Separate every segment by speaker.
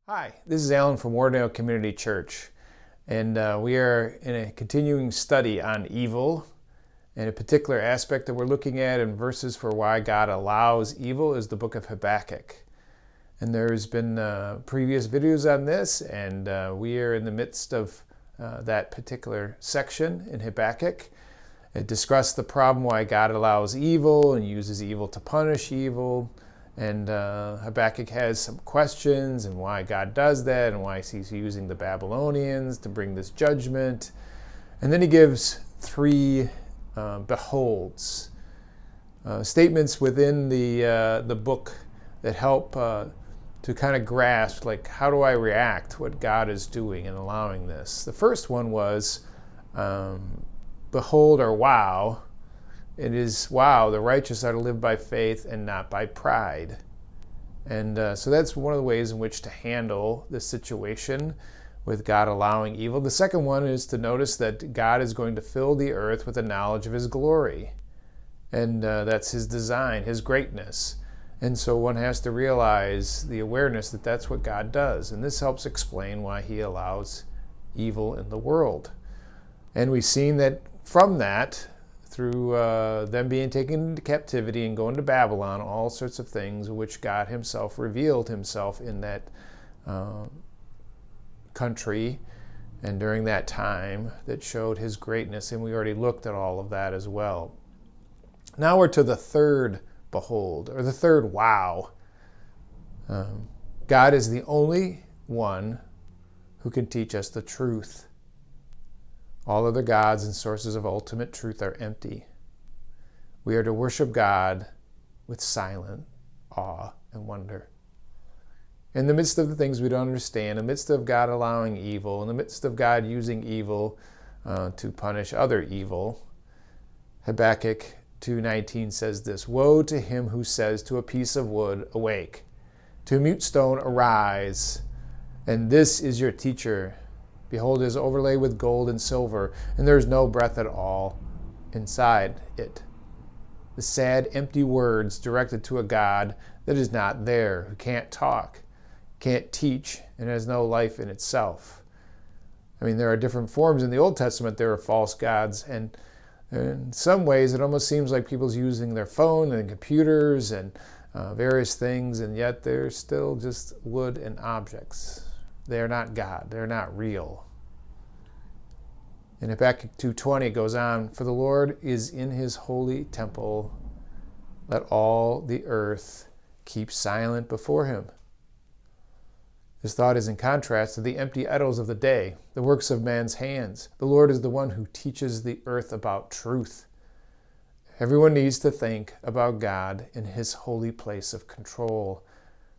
Speaker 1: Hi, this is Alan from Wardendale Community Church, and we are in a continuing study on evil. And a particular aspect that we're looking at in verses for why God allows evil is the book of Habakkuk. And there's been previous videos on this, and we are in the midst of that particular section in Habakkuk. It discussed the problem why God allows evil and uses evil to punish evil. And Habakkuk has some questions and why God does that and why he's using the Babylonians to bring this judgment. And then he gives three beholds, statements within the book that help to kind of grasp, like, how do I react what God is doing and allowing this? The first one was behold, or wow. It is, wow, the righteous are to live by faith and not by pride. And so that's one of the ways in which to handle this situation with God allowing evil. The second one is to notice that God is going to fill the earth with the knowledge of his glory. And that's his design, his greatness. And so one has to realize the awareness that that's what God does. And this helps explain why he allows evil in the world. And we've seen that from that, through them being taken into captivity and going to Babylon, all sorts of things which God himself revealed himself in that country and during that time that showed his greatness. And we already looked at all of that as well. Now we're to the third behold, or the third wow. God is the only one who can teach us the truth. All other gods and sources of ultimate truth are empty. We are to worship God with silent awe and wonder. In the midst of the things we don't understand, in the midst of God allowing evil, in the midst of God using evil to punish other evil, Habakkuk 2:19 says this: Woe to him who says to a piece of wood, awake, to a mute stone, arise, and this is your teacher. Behold, it is overlaid with gold and silver, and there is no breath at all inside it. The sad, empty words directed to a God that is not there, who can't talk, can't teach, and has no life in itself. I mean, there are different forms in the Old Testament. There are false gods, and in some ways it almost seems like people's using their phone and computers and various things, and yet they're still just wood and objects. They're not God. They're not real. In Habakkuk 2:20 it goes on, For the Lord is in his holy temple. Let all the earth keep silent before him. This thought is in contrast to the empty idols of the day, the works of man's hands. The Lord is the one who teaches the earth about truth. Everyone needs to think about God in his holy place of control.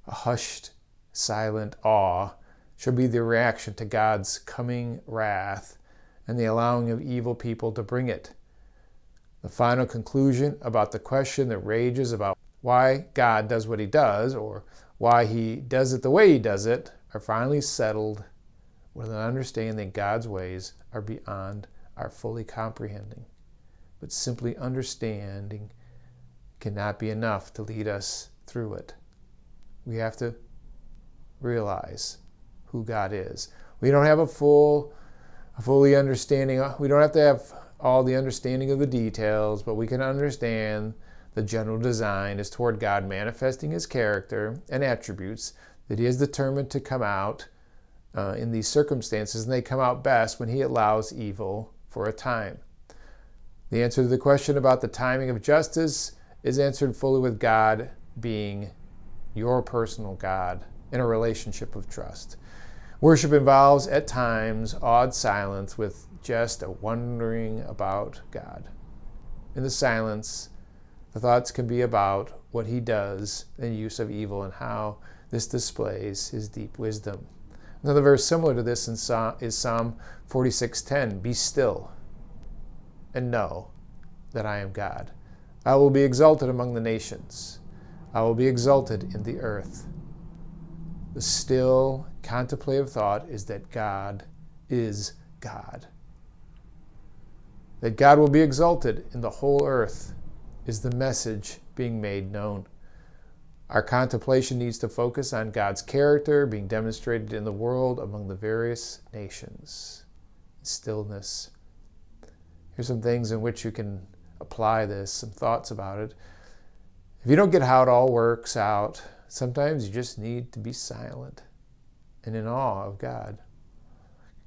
Speaker 1: A hushed, silent awe should be the reaction to God's coming wrath and the allowing of evil people to bring it. The final conclusion about the question that rages about why God does what he does, or why he does it the way he does it, are finally settled with an understanding that God's ways are beyond our fully comprehending. But simply understanding cannot be enough to lead us through it. We have to realize who God is. We don't have a fully understanding. We don't have to have all the understanding of the details, but we can understand the general design is toward God manifesting his character and attributes that he is determined to come out in these circumstances, and they come out best when he allows evil for a time. The answer to the question about the timing of justice is answered fully with God being your personal God in a relationship of trust. Worship involves, at times, awed silence with just a wondering about God. In the silence, the thoughts can be about what he does in the use of evil and how this displays his deep wisdom. Another verse similar to this is Psalm 46:10. Be still and know that I am God. I will be exalted among the nations. I will be exalted in the earth. The still, contemplative thought is that God is God. That God will be exalted in the whole earth is the message being made known. Our contemplation needs to focus on God's character being demonstrated in the world among the various nations. Stillness. Here's some things in which you can apply this, some thoughts about it. If you don't get how it all works out, sometimes you just need to be silent and in awe of God.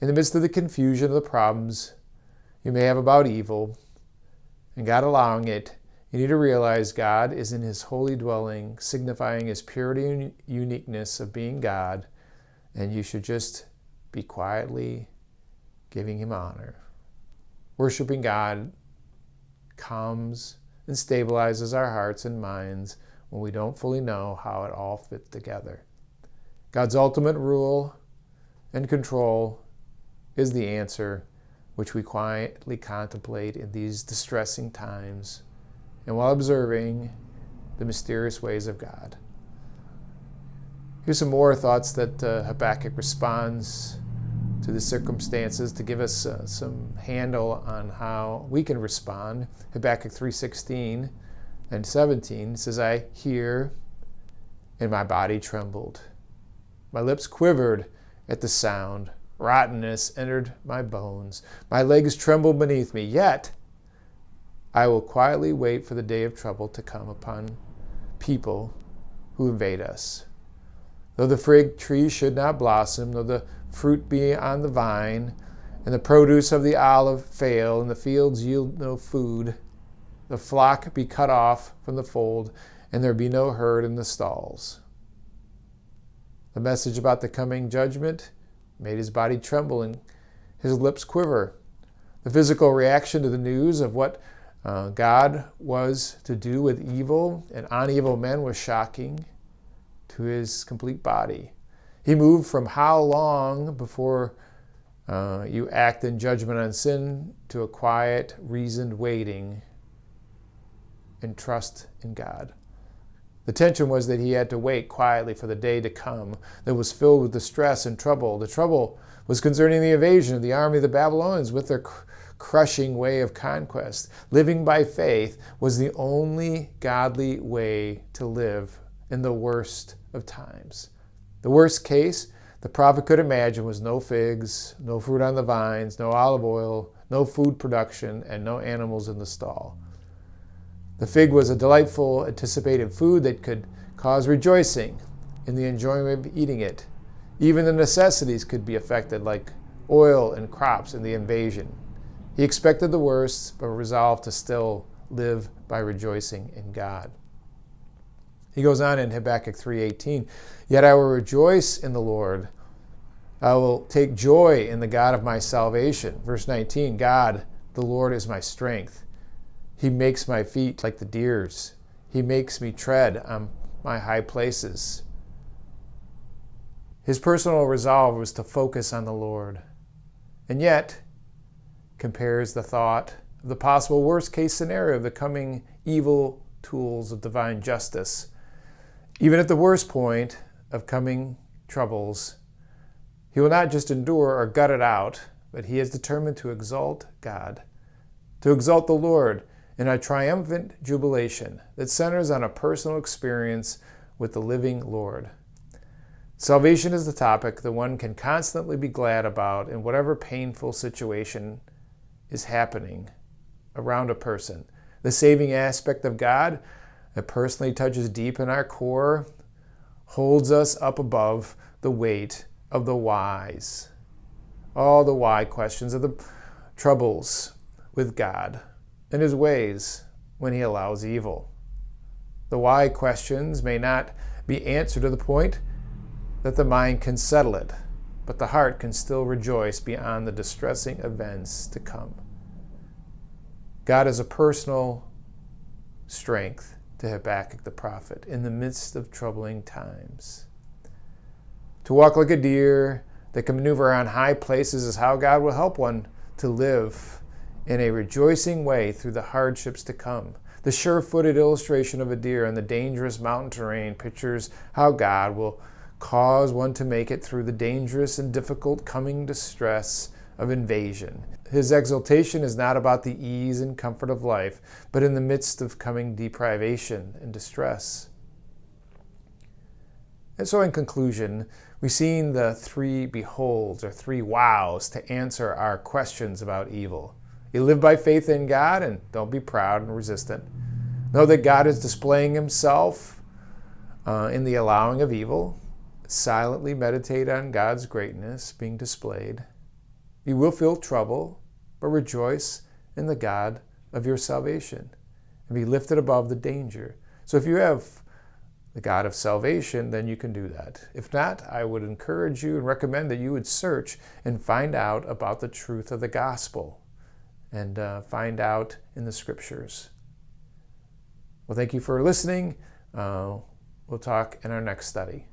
Speaker 1: In the midst of the confusion of the problems you may have about evil, and God allowing it, you need to realize God is in his holy dwelling, signifying his purity and uniqueness of being God, and you should just be quietly giving him honor. Worshiping God calms and stabilizes our hearts and minds when we don't fully know how it all fits together. God's ultimate rule and control is the answer which we quietly contemplate in these distressing times, and while observing the mysterious ways of God. Here's some more thoughts that Habakkuk responds to the circumstances to give us some handle on how we can respond. Habakkuk 3:16 and 17 says, I hear, and my body trembled. My lips quivered at the sound. Rottenness entered my bones. My legs trembled beneath me. Yet I will quietly wait for the day of trouble to come upon people who invade us. Though the fig tree should not blossom, though the fruit be on the vine, and the produce of the olive fail, and the fields yield no food, the flock be cut off from the fold, and there be no herd in the stalls. The message about the coming judgment made his body tremble and his lips quiver. The physical reaction to the news of what God was to do with evil and on evil men was shocking to his complete body. He moved from how long before you act in judgment on sin to a quiet, reasoned waiting and trust in God. The tension was that he had to wait quietly for the day to come that was filled with distress and trouble. The trouble was concerning the invasion of the army of the Babylonians with their crushing way of conquest. Living by faith was the only godly way to live in the worst of times. The worst case the prophet could imagine was no figs, no fruit on the vines, no olive oil, no food production, and no animals in the stall. The fig was a delightful, anticipated food that could cause rejoicing in the enjoyment of eating it. Even the necessities could be affected, like oil and crops in the invasion. He expected the worst, but resolved to still live by rejoicing in God. He goes on in Habakkuk 3:18, Yet I will rejoice in the Lord. I will take joy in the God of my salvation. Verse 19, God, the Lord is my strength. He makes my feet like the deer's. He makes me tread on my high places. His personal resolve was to focus on the Lord, and yet compares the thought of the possible worst-case scenario of the coming evil tools of divine justice. Even at the worst point of coming troubles, he will not just endure or gut it out, but he is determined to exalt God, to exalt the Lord in a triumphant jubilation that centers on a personal experience with the living Lord. Salvation is the topic that one can constantly be glad about in whatever painful situation is happening around a person. The saving aspect of God that personally touches deep in our core holds us up above the weight of the whys. All the why questions of the troubles with God and his ways when he allows evil. The why questions may not be answered to the point that the mind can settle it, but the heart can still rejoice beyond the distressing events to come. God is a personal strength to Habakkuk the prophet in the midst of troubling times. To walk like a deer that can maneuver on high places is how God will help one to live in a rejoicing way through the hardships to come. The sure-footed illustration of a deer on the dangerous mountain terrain pictures how God will cause one to make it through the dangerous and difficult coming distress of invasion. His exaltation is not about the ease and comfort of life, but in the midst of coming deprivation and distress. And so in conclusion, we've seen the three beholds or three wows to answer our questions about evil. You live by faith in God and don't be proud and resistant. Know that God is displaying himself in the allowing of evil. Silently meditate on God's greatness being displayed. You will feel trouble, but rejoice in the God of your salvation and be lifted above the danger. So if you have the God of salvation, then you can do that. If not, I would encourage you and recommend that you would search and find out about the truth of the gospel and find out in the scriptures. Well, thank you for listening. We'll talk in our next study.